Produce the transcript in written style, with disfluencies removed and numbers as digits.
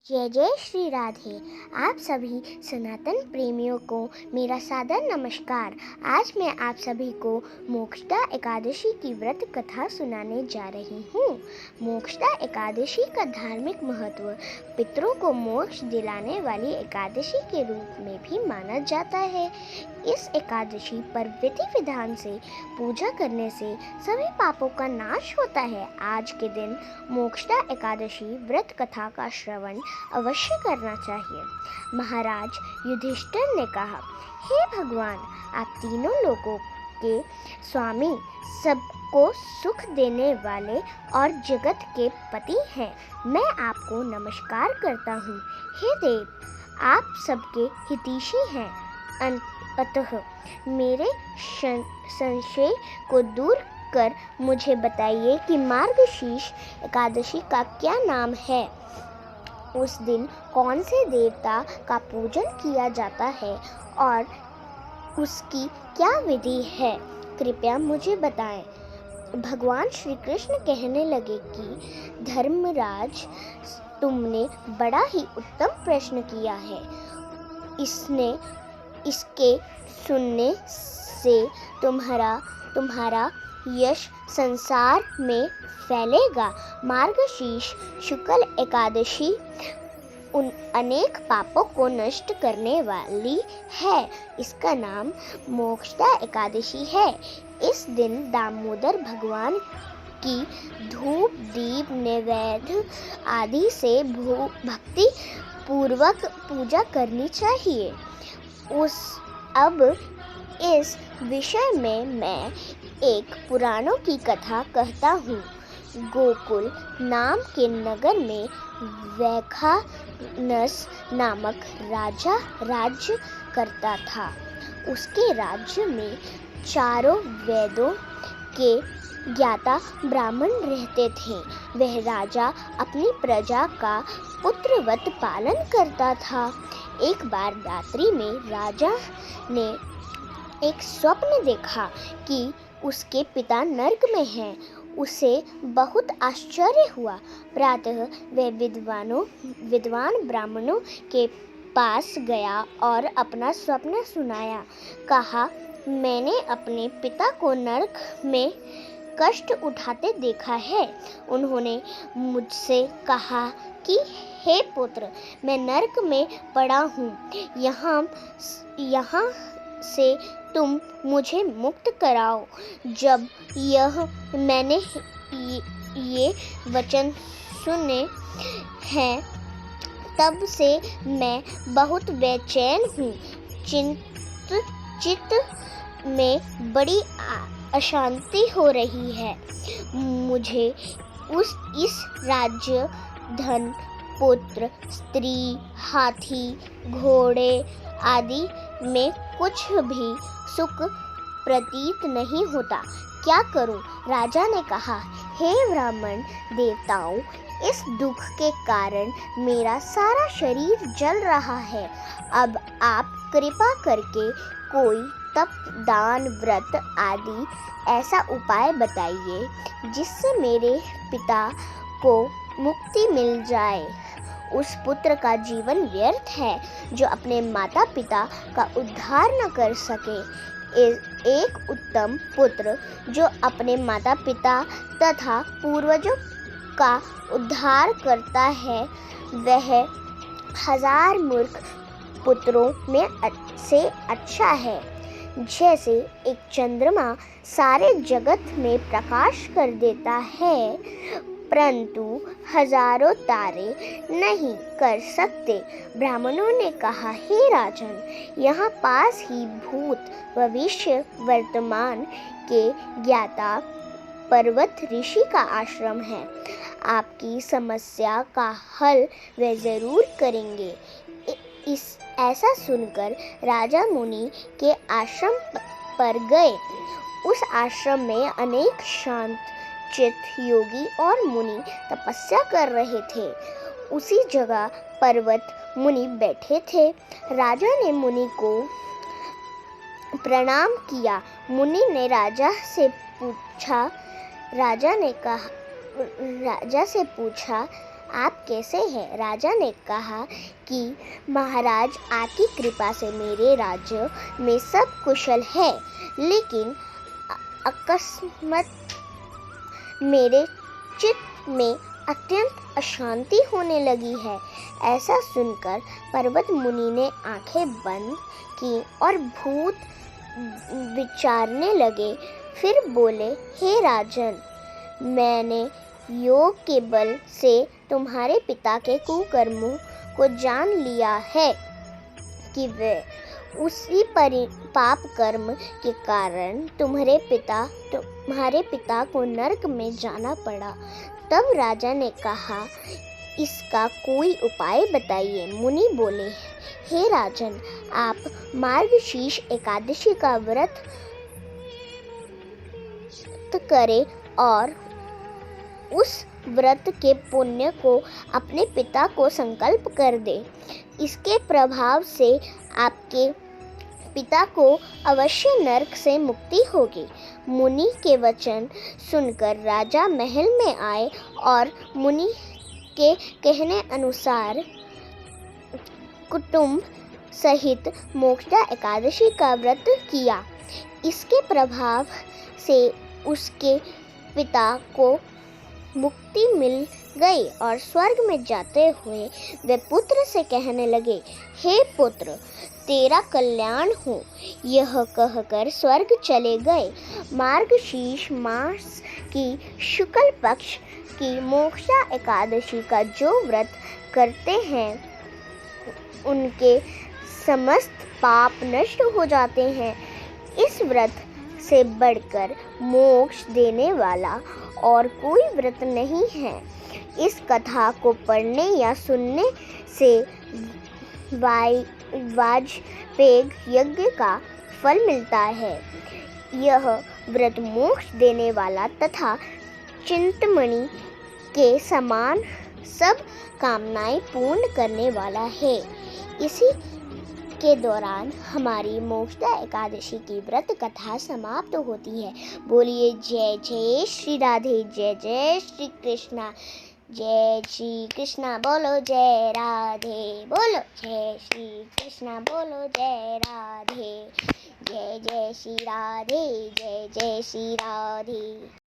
जय जय श्री राधे। आप सभी सनातन प्रेमियों को मेरा सादर नमस्कार। आज मैं आप सभी को मोक्षदा एकादशी की व्रत कथा सुनाने जा रही हूँ। मोक्षदा एकादशी का धार्मिक महत्व पितरों को मोक्ष दिलाने वाली एकादशी के रूप में भी माना जाता है। इस एकादशी पर विधि विधान से पूजा करने से सभी पापों का नाश होता है। आज के दिन मोक्षदा एकादशी व्रत कथा का श्रवण अवश्य करना चाहिए। महाराज युधिष्ठिर ने कहा, हे भगवान, आप तीनों लोगों के स्वामी, सबको सुख देने वाले और जगत के पति हैं। मैं आपको नमस्कार करता हूँ। हे देव, आप सबके हितैषी हैं। अतः मेरे संशय को दूर कर मुझे बताइए कि मार्गशीर्ष एकादशी का क्या नाम है। उस दिन कौन से देवता का पूजन किया जाता है और उसकी क्या विधि है, कृपया मुझे बताएं। भगवान श्री कृष्ण कहने लगे कि धर्मराज, तुमने बड़ा ही उत्तम प्रश्न किया है। इसके सुनने से तुम्हारा यश संसार में फैलेगा। मार्गशीर्ष शुक्ल एकादशी उन अनेक पापों को नष्ट करने वाली है। इसका नाम मोक्षदा एकादशी है। इस दिन दामोदर भगवान की धूप दीप नैवेद्य आदि से भक्ति पूर्वक पूजा करनी चाहिए। अब इस विषय में मैं एक पुराणों की कथा कहता हूँ। गोकुल नाम के नगर में वैखानस नामक राजा राज्य करता था। उसके राज्य में चारों वेदों के ज्ञाता ब्राह्मण रहते थे। वह राजा अपनी प्रजा का पुत्रवत पालन करता था। एक बार रात्रि में राजा ने एक स्वप्न देखा कि उसके पिता नरक में हैं। उसे बहुत आश्चर्य हुआ। प्रातः वह विद्वान ब्राह्मणों के पास गया और अपना स्वप्न सुनाया। कहा, मैंने अपने पिता को नरक में कष्ट उठाते देखा है। उन्होंने मुझसे कहा कि हे पुत्र, मैं नरक में पड़ा हूँ। यहाँ से तुम मुझे मुक्त कराओ। जब मैंने ये वचन सुने हैं, तब से मैं बहुत बेचैन हूँ। चित्त में बड़ी अशांति हो रही है। मुझे इस राज्य, धन, पुत्र, स्त्री, हाथी, घोड़े आदि में कुछ भी सुख प्रतीत नहीं होता। क्या करूं? राजा ने कहा, हे ब्राह्मण देवताओं, इस दुख के कारण मेरा सारा शरीर जल रहा है। अब आप कृपा करके कोई तप, दान, व्रत आदि ऐसा उपाय बताइए जिससे मेरे पिता को मुक्ति मिल जाए। उस पुत्र का जीवन व्यर्थ है जो अपने माता पिता का उद्धार न कर सके। एक उत्तम पुत्र जो अपने माता पिता तथा पूर्वजों का उद्धार करता है, वह 1000 मूर्ख पुत्रों में से अच्छा है। जैसे एक चंद्रमा सारे जगत में प्रकाश कर देता है, परंतु हजारों तारे नहीं कर सकते। ब्राह्मणों ने कहा, हे राजन, यहाँ पास ही भूत, भविष्य, वर्तमान के ज्ञाता पर्वत ऋषि का आश्रम है। आपकी समस्या का हल वे जरूर करेंगे। ऐसा सुनकर राजा मुनि के आश्रम पर गए। उस आश्रम में अनेक शांत चित्त योगी और मुनि तपस्या कर रहे थे। उसी जगह पर्वत मुनि बैठे थे। राजा ने मुनि को प्रणाम किया। मुनि ने राजा से पूछा, आप कैसे हैं? राजा ने कहा कि महाराज, आपकी कृपा से मेरे राज्य में सब कुशल है, लेकिन अकस्मात मेरे चित्त में अत्यंत अशांति होने लगी है। ऐसा सुनकर पर्वत मुनि ने आंखें बंद की और भूत विचारने लगे। फिर बोले, हे राजन, मैंने योग के बल से तुम्हारे पिता के कुकर्मों को जान लिया है कि वे उसी पाप कर्म के कारण तुम्हारे पिता को नरक में जाना पड़ा। तब राजा ने कहा, इसका कोई उपाय बताइए। मुनि बोले, हे राजन, आप मार्गशीर्ष एकादशी का व्रत करें और उस व्रत के पुण्य को अपने पिता को संकल्प कर दे। इसके प्रभाव से आपके पिता को अवश्य नरक से मुक्ति होगी। मुनि के वचन सुनकर राजा महल में आए और मुनि के कहने अनुसार कुटुंब सहित मोक्षदा एकादशी का व्रत किया। इसके प्रभाव से उसके पिता को मुक्ति मिल गई और स्वर्ग में जाते हुए वे पुत्र से कहने लगे, हे पुत्र, तेरा कल्याण हो। यह कहकर स्वर्ग चले गए। मार्गशीर्ष मास की शुक्ल पक्ष की मोक्षा एकादशी का जो व्रत करते हैं उनके समस्त पाप नष्ट हो जाते हैं। इस व्रत से बढ़कर मोक्ष देने वाला और कोई व्रत नहीं है। इस कथा को पढ़ने या सुनने से वाजपेय यज्ञ का फल मिलता है। यह व्रत मोक्ष देने वाला तथा चिंतामणि के समान सब कामनाएं पूर्ण करने वाला है। इसी के दौरान हमारी मोक्षदा एकादशी की व्रत कथा समाप्त होती है। बोलिए जय जय श्री राधे, जय जय श्री कृष्णा, जय श्री कृष्णा बोलो, जय राधे बोलो, जय श्री कृष्णा बोलो, जय राधे, जय जय श्री राधे, जय जय श्री राधे।